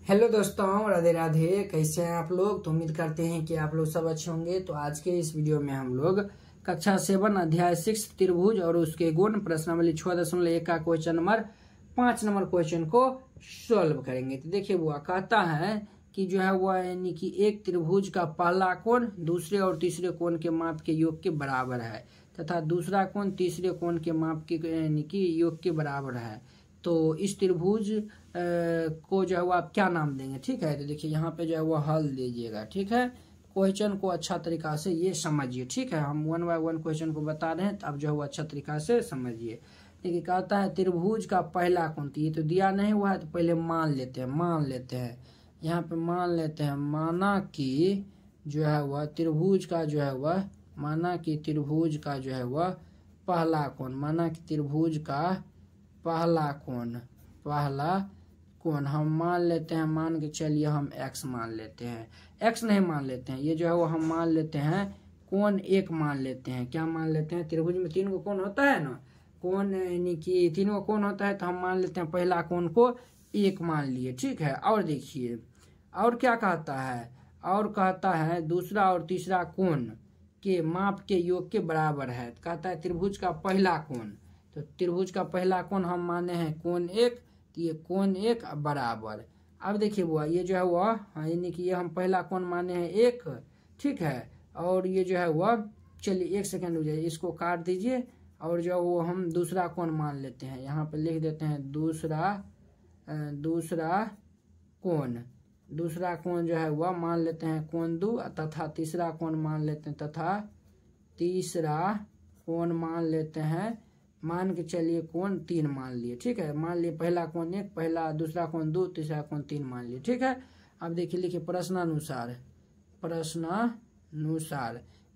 Hello दोस्तों, राधे राधे। कैसे हैं आप लोग? तो उम्मीद करते हैं कि आप लोग सब अच्छे होंगे। तो आज के इस वीडियो में हम लोग कक्षा 7 अध्याय 6 त्रिभुज और उसके गुण प्रश्नावली 6.1 का क्वेश्चन नंबर 5 नंबर क्वेश्चन को सॉल्व करेंगे। तो देखिए वो कहता है कि जो है वह यानी कि एक त्रिभुज का पहला कोण दूसरे और तीसरे कोण के माप के योग के बराबर है तथा दूसरा कोण तीसरे कोण के माप के यानी कि योग के बराबर है। तो इस त्रिभुज को जो है वो आप क्या नाम देंगे? ठीक है, तो देखिए यहाँ पे जो है वो हल दीजिएगा। ठीक है, क्वेश्चन को अच्छा तरीका से ये समझिए। ठीक है, हम 1 बाय 1 क्वेश्चन को बता रहे हैं, तो अब जो है वो अच्छा तरीका से समझिए। देखिए कहता है त्रिभुज का पहला कोण, ये तो दिया नहीं हुआ है तो पहले मान लेते हैं यहाँ पे मान लेते हैं। माना कि जो है वह त्रिभुज का जो है वह पहला कोण हम मान लेते हैं। मान के चलिए हम x मान लेते हैं, x नहीं मान लेते हैं, ये जो है वो हम मान लेते हैं कोण 1 मान लेते हैं। क्या मान लेते हैं? त्रिभुज में 3 को कोण होता है ना, कोण यानी कि 3 को कोण होता है, तो हम मान लेते हैं पहला कोण को 1 मान लिए। ठीक है, और देखिए और क्या कहता है, और कहता है दूसरा और तीसरा कोण के माप के योग के बराबर है। कहता है त्रिभुज का पहला कोण, तो त्रिभुज का पहला कोण हम माने हैं कोण 1, तो ये कोण 1 बराबर। अब देखिए वो ये जो है वह यानी कि ये हम पहला कोण माने हैं 1। ठीक है, और ये जो है वह चलिए 1 सेकंड हो जाए, इसको काट दीजिए और जो वो हम दूसरा कोण मान लेते हैं। यहाँ पे लिख देते हैं दूसरा कोण जो है वह मान लेते हैं कोण 2 तथा तीसरा कोण मान लेते हैं मान के चलिए कोण 3 मान लिए। ठीक है, मान लिए पहला कोण 1, दूसरा कोण 2, तीसरा कोण 3 मान लिए। ठीक है, अब देखिए लिखिए प्रश्नानुसार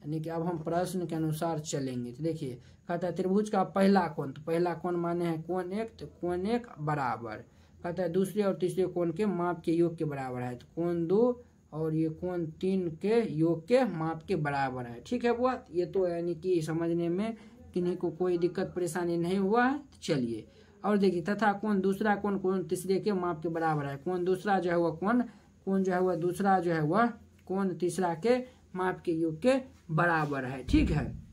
यानी कि अब हम प्रश्न के अनुसार चलेंगे। तो देखिए कहता है त्रिभुज का पहला कोण, तो पहला कोण माने हैं कोण 1, तो कोण 1 बराबर। कहता है दूसरे और तीसरे कोण के माप के योग के बराबर है, तो कोण 2 और ये कोण 3 के योग के माप के बराबर है। ठीक है बुआ, ये तो यानी कि समझने में किन्हीं को कोई दिक्कत परेशानी नहीं हुआ है। तो चलिए और देखिए तथा कोण दूसरा कोण तीसरे के माप के बराबर है। कोण दूसरा जो है वह कोण जो है वह दूसरा जो है वह कोण तीसरा के माप के योग के बराबर है। ठीक है,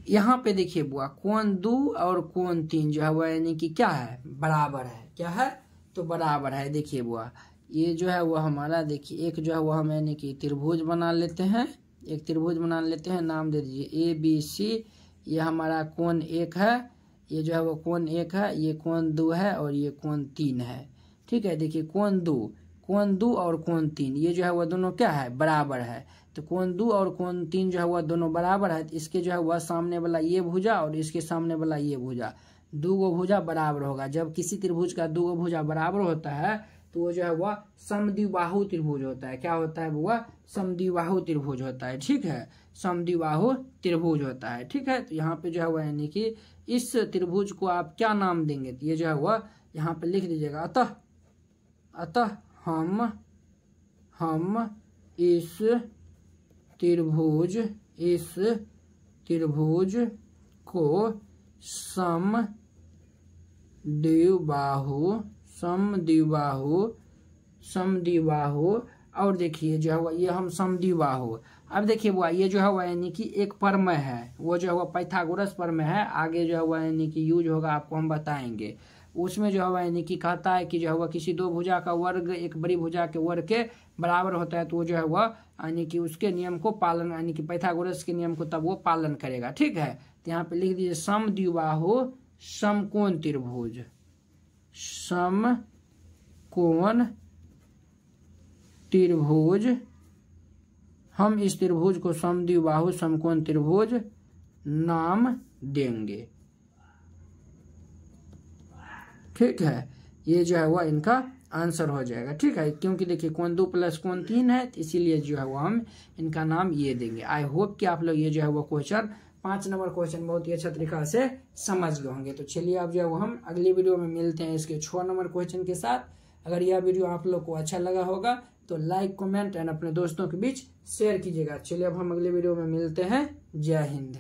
यहाँ पे देखिए बुआ कोण 2 और कोण 3 जो है वह यानी कि क्या है? बराबर है। क्या है? तो बराबर है। देखिए बुआ ये जो है वह हमारा देखिए एक जो है वह हम यानी कि त्रिभुज बना लेते हैं। एक त्रिभुज बना लेते हैं, नाम दे दीजिए ABC। ये हमारा कोण 1 है, ये जो है वो कोण 1 है, ये कोण 2 है और ये कोण 3 है। ठीक है, देखिए कोण 2 और कोण 3 ये जो है वह दोनों क्या है? बराबर है। तो कोण 2 और कोण 3 जो है वह दोनों बराबर है। इसके जो है वह सामने वाला ये भुजा और इसके सामने वाला ये भुजा, 2 गो भुजा बराबर होगा। जब किसी त्रिभुज का 2 गो भुजा बराबर होता है तो वो जो है वह समद्विबाहु त्रिभुज होता है। क्या होता है वह? समद्विबाहु त्रिभुज होता है। ठीक है, समद्विबाहु त्रिभुज होता है। ठीक है, तो यहाँ पे जो है वह यानी कि इस त्रिभुज को आप क्या नाम देंगे? तो ये जो है वह यहाँ पे लिख दीजिएगा। अतः हम इस त्रिभुज को समद्विबाहु और देखिए जो है वह ये हम समद्विबाहु। अब देखिए वो ये जो है वह यानी कि एक प्रमेय है, वो जो है वह पाइथागोरस प्रमेय है। आगे जो है वह यानी कि यूज होगा, आपको हम बताएंगे। उसमें जो है वह यानी कि कहता है कि जो है वह किसी 2 भुजा का वर्ग एक बड़ी भुजा के वर्ग के बराबर होता है, तो वो जो है वह यानी कि उसके नियम को पालन यानी कि पाइथागोरस के नियम को तब वो पालन करेगा। ठीक है, तो यहाँ पे लिख दीजिए समद्विबाहु समकोण त्रिभुज। हम इस त्रिभुज को समद्विबाहु समकोण त्रिभुज नाम देंगे। ठीक है, ये जो है वह इनका आंसर हो जाएगा। ठीक है, क्योंकि देखिए कोण 2 प्लस कोण 3 है, तो इसीलिए जो है वो हम इनका नाम ये देंगे। आई होप कि आप लोग ये जो है वो क्वेश्चन 5 नंबर क्वेश्चन बहुत ही अच्छा तरीका से समझ गए होंगे। तो चलिए अब जो है वो हम अगली वीडियो में मिलते हैं इसके 6 नंबर क्वेश्चन के साथ। अगर यह वीडियो आप लोग को अच्छा लगा होगा तो लाइक, कमेंट एंड अपने दोस्तों के बीच शेयर कीजिएगा। चलिए अब हम अगले वीडियो में मिलते हैं। जय हिंद।